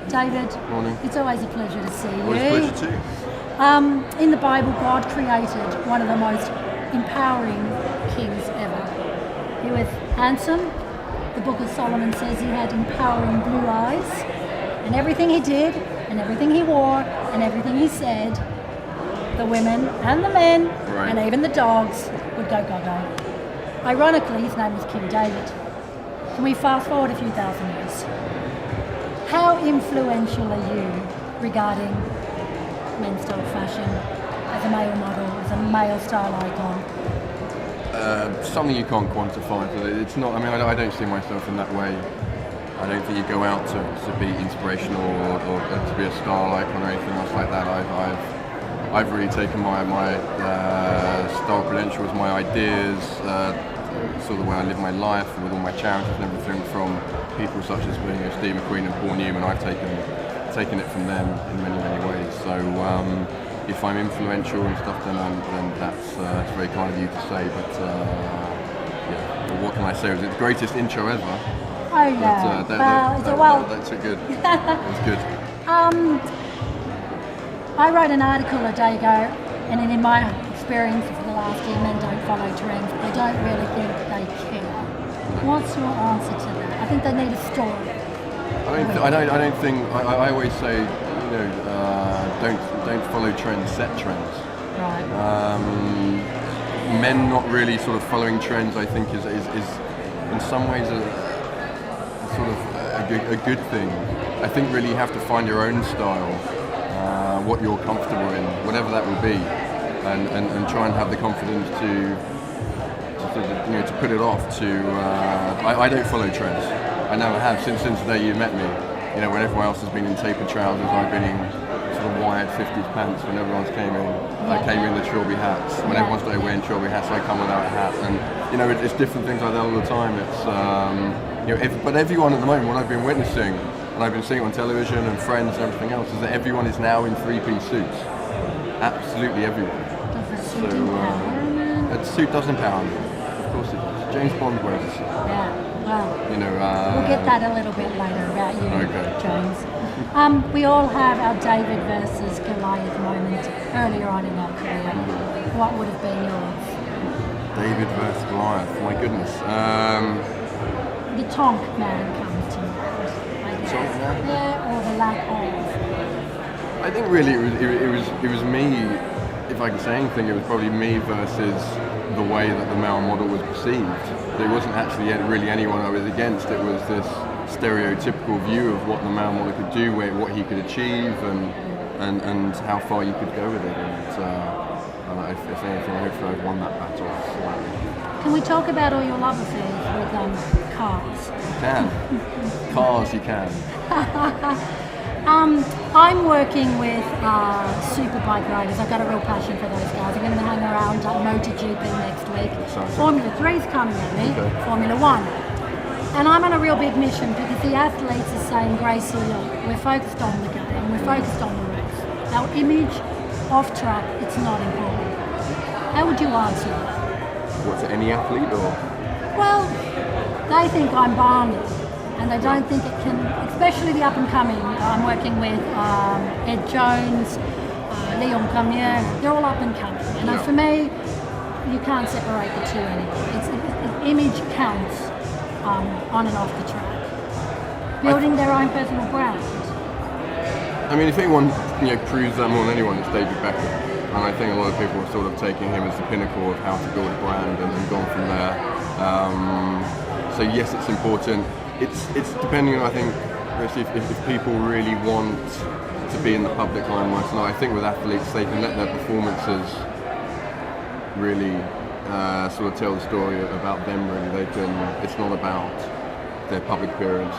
David, Morning. it's always a pleasure to see you. Always a pleasure too. In the Bible, God created one of the most empowering kings ever. He was handsome. The Book of Solomon says he had empowering blue eyes. And everything he did, and everything he wore, and everything he said, the women and the men, Right. and even the dogs would go gaga. Ironically, his name was King David. Can we fast forward a few thousand years? How influential are you regarding men's style fashion as a male model, as a male style icon? Something you can't quantify. But it's not. I mean, I don't see myself in that way. I don't think you go out to be inspirational or to be a style icon or anything else like that. I've really taken my style credentials, my ideas, sort of the way I live my life with all my charities and everything from people such as Steve McQueen and Paul Newman. I've taken it from them in many ways. So if I'm influential and stuff, then that's very kind of you to say. But yeah, what can I say? It was the greatest intro ever. Oh yeah. That's a good. It's good. I wrote an article a day ago, and in my experience for the last year, men don't follow trends. I don't really think they care. What's your answer to that? I think they need a story. I don't think. I always say, don't follow trends, set trends. Right. Men not really sort of following trends, I think, is in some ways a good thing. I think really you have to find your own style, what you're comfortable in, whatever that will be, and try and have the confidence to put it off. I don't follow trends. I never have since the day you met me. When everyone else has been in tapered trousers, I've been in sort of wired 50s pants. When everyone's came in, I came in the trilby hats. When everyone started wearing trilby hats, I come without a hat. And it's different things like that all the time. It's but everyone at the moment, what I've been witnessing, and I've been seeing on television and friends and everything else, is that everyone is now in three-piece suits. Absolutely everyone. Does a suit empower men? A suit does empower me. Of course it does. James Bond wears a suit. Yeah. Well, we'll get that a little bit later about you, okay. James. We all have our David versus Goliath moment earlier on in our career. What would have been yours? David versus Goliath. My goodness. The Tonk man comes to mind, I guess. Tonk man? Yeah, or the lack of. I think really it was me. If I can say anything, it was probably me versus the way that the male model was perceived. There wasn't actually really anyone I was against. It was this stereotypical view of what the male model could do, what he could achieve, and how far you could go with it. And if anything, hopefully I've won that battle slightly. Can we talk about all your love affairs with cars? You can. Cars, you can. I'm working with superbike riders. I've got a real passion for those guys. I'm going to hang around MotoGP next week. Formula 3's coming at me, okay. Formula 1. And I'm on a real big mission because the athletes are saying, Gracie, look, we're focused on the game, we're focused on the race. Our image off track, it's not important. How would you answer that? What, to any athlete or? Well, they think I'm balmy. And they don't think it can, especially the up and coming. I'm working with Ed Jones, Leon Camier. They're all up and coming. And for me, you can't separate the two anymore. Image counts on and off the track. Building their own personal brand. I mean, if anyone proves that more than anyone, it's David Beckham. And I think a lot of people are sort of taking him as the pinnacle of how to build a brand and gone from there. So yes, it's important. It's depending on, I think, if people really want to be in the public limelight. And I think with athletes, they can let their performances really sort of tell the story about them. Really, it's not about their public appearance.